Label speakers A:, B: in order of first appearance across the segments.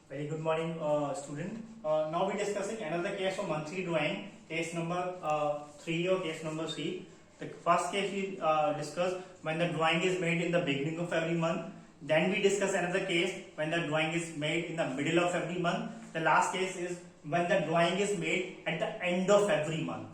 A: Very good morning, student. Now we discussing another case of monthly drawing, case number 3 or case number 3. The first case we discuss when the drawing is made in the beginning of every month. Then we discuss another case when the drawing is made in the middle of every month. The last case is when the drawing is made at the end of every month.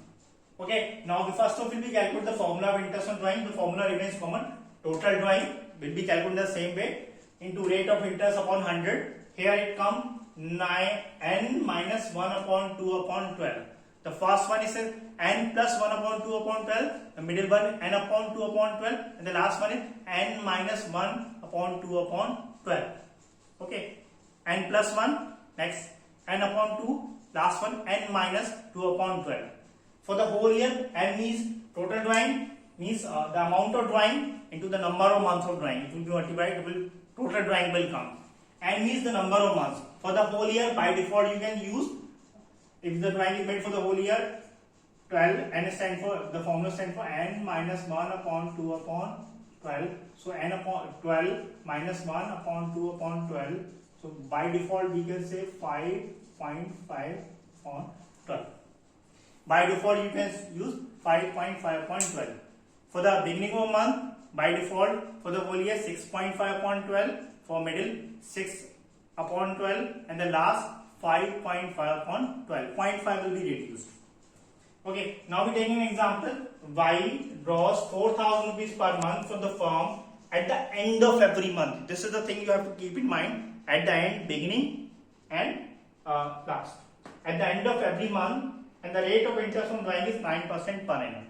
A: Okay. Now we first of all we calculate the formula of interest on drawing. The formula remains common. Total drawing will be calculated the same way into rate of interest upon 100. Here it comes 9 minus 1 upon 2 upon 12. The first one is n plus 1 upon 2 upon 12. The middle one n upon 2 upon 12. And the last one is n minus 1 upon 2 upon 12. Okay. N plus 1. Next n upon 2. Last one n minus 2 upon 12. For the whole year, n means total drawing, means the amount of drawing into the number of months of drawing. It will be multiplied, total drawing will come. N means the number of months. For the whole year, by default, you can use, if the drawing is made for the whole year, 12, n stand for, the formula stands for n minus 1 upon 2 upon 12. So n upon 12 minus 1 upon 2 upon 12. So by default, we can say 5.5 upon 12. By default, you can use 5.5 upon 12. For the beginning of a month, by default, for the whole year, 6.5 upon 12. For middle, 6 upon 12. And the last, 5.5 upon 12. 0.5 will be reduced. Okay, now we taking an example. Y draws 4,000 rupees per month from the firm at the end of every month. This is the thing you have to keep in mind. At the end, beginning and last. At the end of every month, and the rate of interest on drawing is 9% per annum.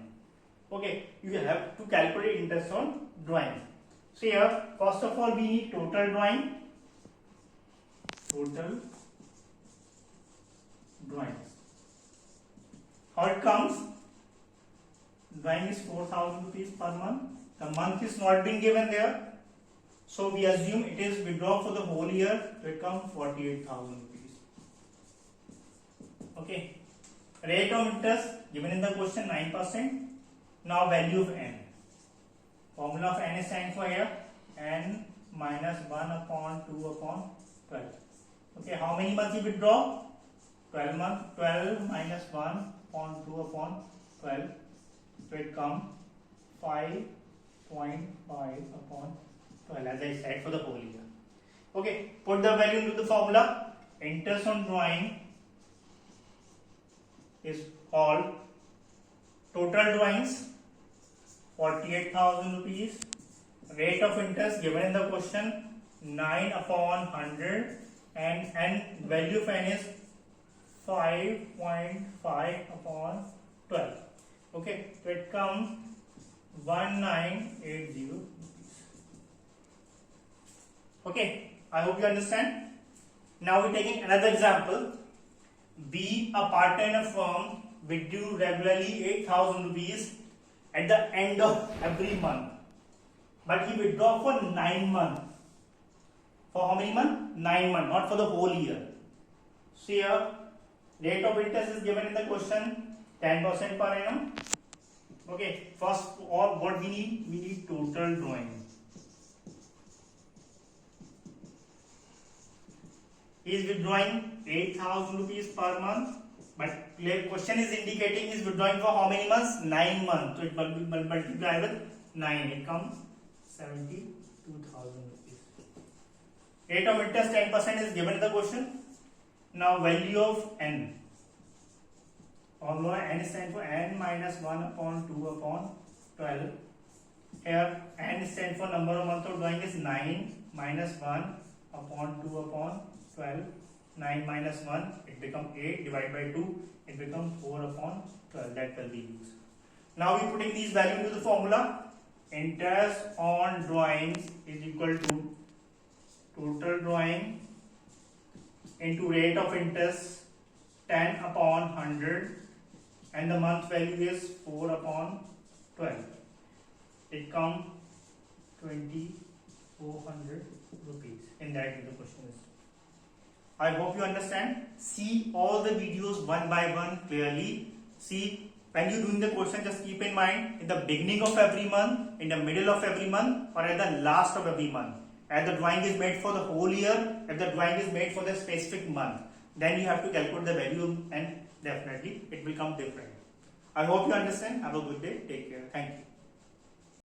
A: Okay, you have to calculate interest on drawing. So here, first of all, we need total drawing. Total drawings. How it comes? Drawing is 4,000 rupees per month. The month is not being given there. So we assume it is withdrawn for the whole year. So it comes 48,000 rupees. Okay. Rate of interest given in the question 9%. Now value of n. Formula of n is stands for here n minus 1 upon 2 upon 12. Okay, how many months you withdraw? 12 months. 12 minus 1 upon 2 upon 12. So it comes 5.5 upon 12 as I said for the whole year. Okay, put the value into the formula. Interest on drawing is called total drawings 48,000 rupees. Rate of interest given in the question 9 upon 100 and value of n is 5.5 upon 12. Okay, so it comes 1980 rupees. Okay, I hope you understand. Now we're taking another example. B, a partner in a firm, withdrew regularly 8,000 rupees at the end of every month. But he withdraw for 9 months. For how many months? 9 months, not for the whole year. So here, rate of interest is given in the question 10% per annum. Okay, first of all, what we need total drawing. He is withdrawing 8,000 rupees per month, but question is indicating he is withdrawing for how many months? 9 months. So it will be multiplied with 9. It comes 72,000 rupees. Rate of interest 10% is given in the question. Now value of n. Formula n stands for n minus 1 upon 2 upon 12. Here n stands for number of months of drawing is 9 minus 1 upon 2 upon 12. 9 minus 1, it becomes 8 divided by 2, it becomes 4 upon 12. That will be used. Now we putting these values into the formula. Interest on drawings is equal to total drawing into rate of interest 10 upon 100 and the month value is 4 upon 12. It comes 2,400 rupees. In that the question is. I hope you understand. See all the videos one by one clearly. See, when you doing the question, just keep in mind in the beginning of every month, in the middle of every month, or at the last of every month. As the drawing is made for the whole year, if the drawing is made for the specific month, then you have to calculate the value and definitely it will come different. I hope you understand. Have a good day. Take care. Thank you.